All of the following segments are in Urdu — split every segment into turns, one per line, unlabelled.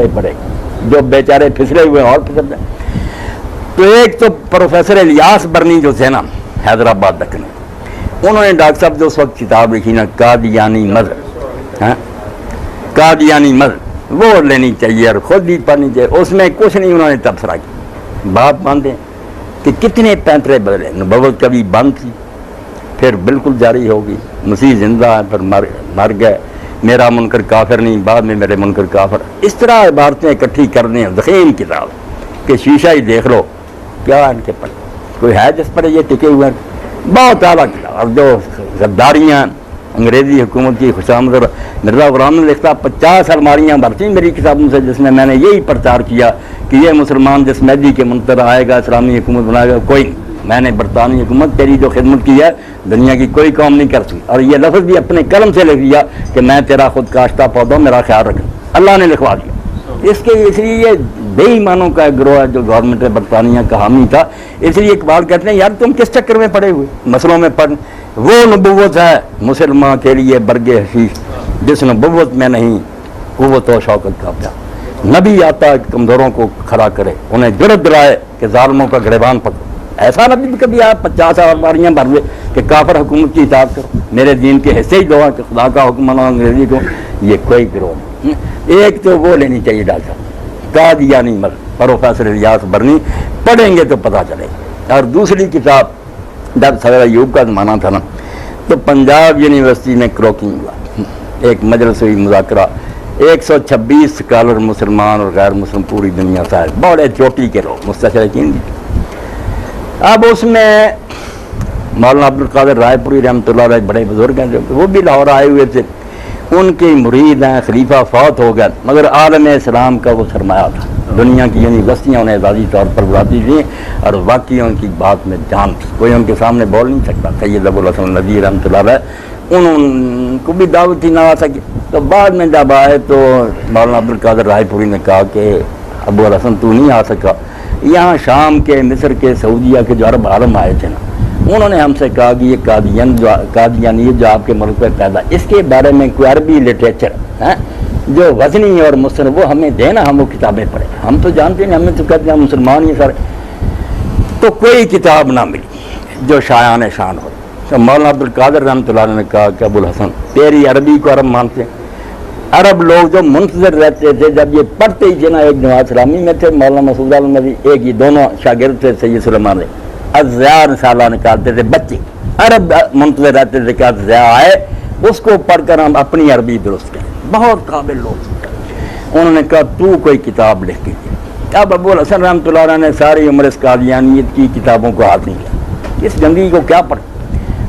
پھسلے پڑے، جو بیچارے پھسلے ہوئے اور پھسل جائیں۔ تو ایک تو پروفیسر الیاس برنی جو تھے نا حیدرآباد دکنے، انہوں نے ڈاکٹر صاحب جو اس وقت کتاب لکھی نا قادیانی مذہب، قادیانی مذہب، وہ لینی چاہیے اور خود بھی پڑھنی چاہیے۔ اس میں کچھ نہیں انہوں نے تبصرہ کیا، بات مانتے ہیں کہ کتنے پینترے بدلے، نبوت کبھی بند تھی پھر بالکل جاری ہوگی، مسیح زندہ ہے پھر مر گئے، میرا منکر کافر نہیں بعد میں میرے منکر کافر، اس طرح عبارتیں اکٹھی کرنے ہیں ضخیم کتاب کہ شیشہ ہی دیکھ لو کیا ان کے پر کوئی ہے جس پر یہ ٹکے ہوئے ہیں، بہت اعلیٰ کتاب۔ اور جو غداریاں انگریزی حکومت کی خوشامد، مرزا غلام نے لکھتا 50 الماریاں بھرتی میری کتابوں سے جس میں میں نے یہی پرچار کیا کہ یہ مسلمان جس مہدی کے منتظر آئے گا اسلامی حکومت بنائے گا، کوئی نہیں، میں نے برطانوی حکومت تیری جو خدمت کی ہے دنیا کی کوئی قوم نہیں کر سکی، اور یہ لفظ بھی اپنے قلم سے لکھ دیا کہ میں تیرا خود کاشتہ پودا میرا خیال رکھ، اللہ نے لکھوا دیا۔ اس لیے یہ بے ایمانوں کا گروہ ہے جو گورنمنٹ برطانیہ کا حامی تھا، اس لیے اقبال کہتے ہیں یار تم کس چکر میں پڑے ہوئے مسئلوں میں پڑھ، وہ نبوت ہے مسلمان کے لیے برگ حشیش جس نبوت میں نہیں قوت و شوکت کا پیار، نبی آتا ہے کمزوروں کو کھڑا کرے انہیں جرأت دلائے کہ ظالموں کا گریبان پکڑو، ایسا نبی بھی کبھی آپ 50 الماریاں بھر لے کہ کافر حکومت کی اطاعت کرو، میرے دین کے حصے ہی دو کہ خدا کا حکم منو انگریزی کو، یہ کوئی گروہ نہیں۔ ایک تو وہ لینی چاہیے ڈاکٹر قادیانی مذہب پروفیسر الیاس برنی، پڑھیں گے تو پتہ چلے گا۔ اور دوسری کتاب جب صدر ایوب کا زمانہ تھا نا تو پنجاب یونیورسٹی میں کروکنگ ہوا، ایک مجلس ہوئی مذاکرہ، 126 اسکالر مسلمان اور غیر مسلم پوری دنیا سے آئے، بڑے چوٹی کے لوگ مستشرقین بھی۔ اب اس میں مولانا عبدالقادر رائے پوری رحمۃ اللہ علیہ بڑے بزرگ ہیں جو وہ بھی لاہور آئے ہوئے تھے، ان کے مرید ہیں، خلیفہ فوت ہو گئے مگر عالم اسلام کا وہ سرمایہ تھا، دنیا کی یونیورسٹیاں انہیں اعزازی طور پر بلاتی تھیں اور واقعی ان کی بات میں جان تھی، کوئی ان کے سامنے بول نہیں سکتا۔ سید ابوالحسن ندوی رحمۃ اللہ علیہ ان کو بھی دعوت ہی نہ آ سکی، تو بعد میں جب آئے تو مولانا عبدالقادر رائے پوری نے کہا کہ ابوالحسن تو نہیں آ سکا، یہاں شام کے مصر کے سعودیہ کے جو عرب عالم آئے تھے نا انہوں نے ہم سے کہا کہ یہ قادیانیت جو آپ کے ملک میں پیدا، اس کے بارے میں کوئی عربی لٹریچر جو وزنی اور مصنف وہ ہمیں دینا، ہم وہ کتابیں پڑھیں، ہم تو جانتے ہیں ہمیں تو کہتے ہیں مسلمان ہی سارے، تو کوئی کتاب نہ ملی جو شایان شان ہو۔ تو مولانا عبدالقادر رحمۃ اللہ علیہ نے کہا کہ ابوالحسن تیری عربی کو عرب مانتے ہیں، عرب لوگ جو منتظر رہتے تھے جب یہ پڑھتے ہی جنا ایک جماعت اسلامی میں تھے، مولانا مسعود عالم ندوی ایک ہی دونوں شاگرد تھے سید سلیمان علیہ، ازیار رسالہ نکالتے تھے بچے، عرب منتظر رہتے تھے کہ ازیاء آئے اس کو پڑھ کر ہم اپنی عربی درست کریں، بہت قابل لوگ۔ انہوں نے کہا تو کوئی کتاب لکھ کے دے۔ اب ابوالحسن رحمۃ اللہ علیہ نے ساری عمر اس قادیانیت کی کتابوں کو ہاتھ نہیں لیا، اس گندگی کو کیا پڑھ،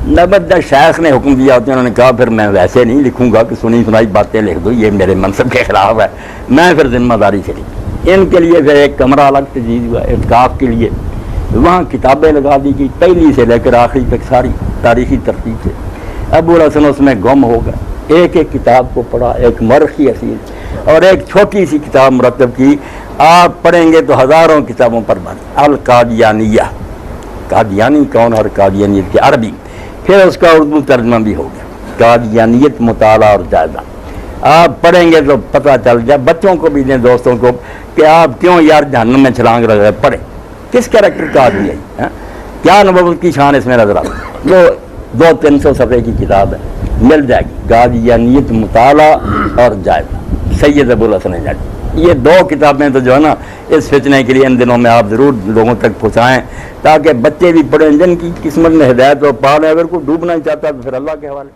نبت شیخ نے حکم دیا ہوتے، انہوں نے کہا پھر میں ویسے نہیں لکھوں گا کہ سنی سنائی باتیں لکھ دو، یہ میرے منصب کے خلاف ہے، میں پھر ذمہ داری سے لکھی۔ ان کے لیے پھر ایک کمرہ الگ تجویز ہوا اعتکاف کے لیے، وہاں کتابیں لگا دی گئی پہلی سے لے کر آخری تک ساری تاریخی ترتیب سے۔ ابوالحسن اس میں گم ہو گئے، ایک ایک کتاب کو پڑھا، ایک مرخی حسین اور ایک چھوٹی سی کتاب مرتب کی، آپ پڑھیں گے تو ہزاروں کتابوں پر بانی القادیانیہ، قادیانی کون اور قادیانیت کی عربی، پھر اس کا اردو ترجمہ بھی ہو گیا قادیانیت مطالعہ اور جائزہ، آپ پڑھیں گے تو پتہ چل جائے، بچوں کو بھی دیں دوستوں کو کہ آپ کیوں یار جہنم میں چھلانگ لگائے، پڑھیں کس کریکٹر کا آدمی ہے، کیا نبوت کی شان اس میں نظر آتی، وہ 200-300 صفحے کی کتاب ہے، مل جائے گی قادیانیت مطالعہ اور جائزہ سید ابوالحسن نجوی۔ یہ 2 کتابیں تو جو ہے نا اس فتنے کے لیے ان دنوں میں آپ ضرور لوگوں تک پہنچائیں تاکہ بچے بھی پڑھیں، جن کی قسمت میں ہدایت و پال ہے، اگر کوئی ڈوبنا چاہتا ہے تو پھر اللہ کے حوالے۔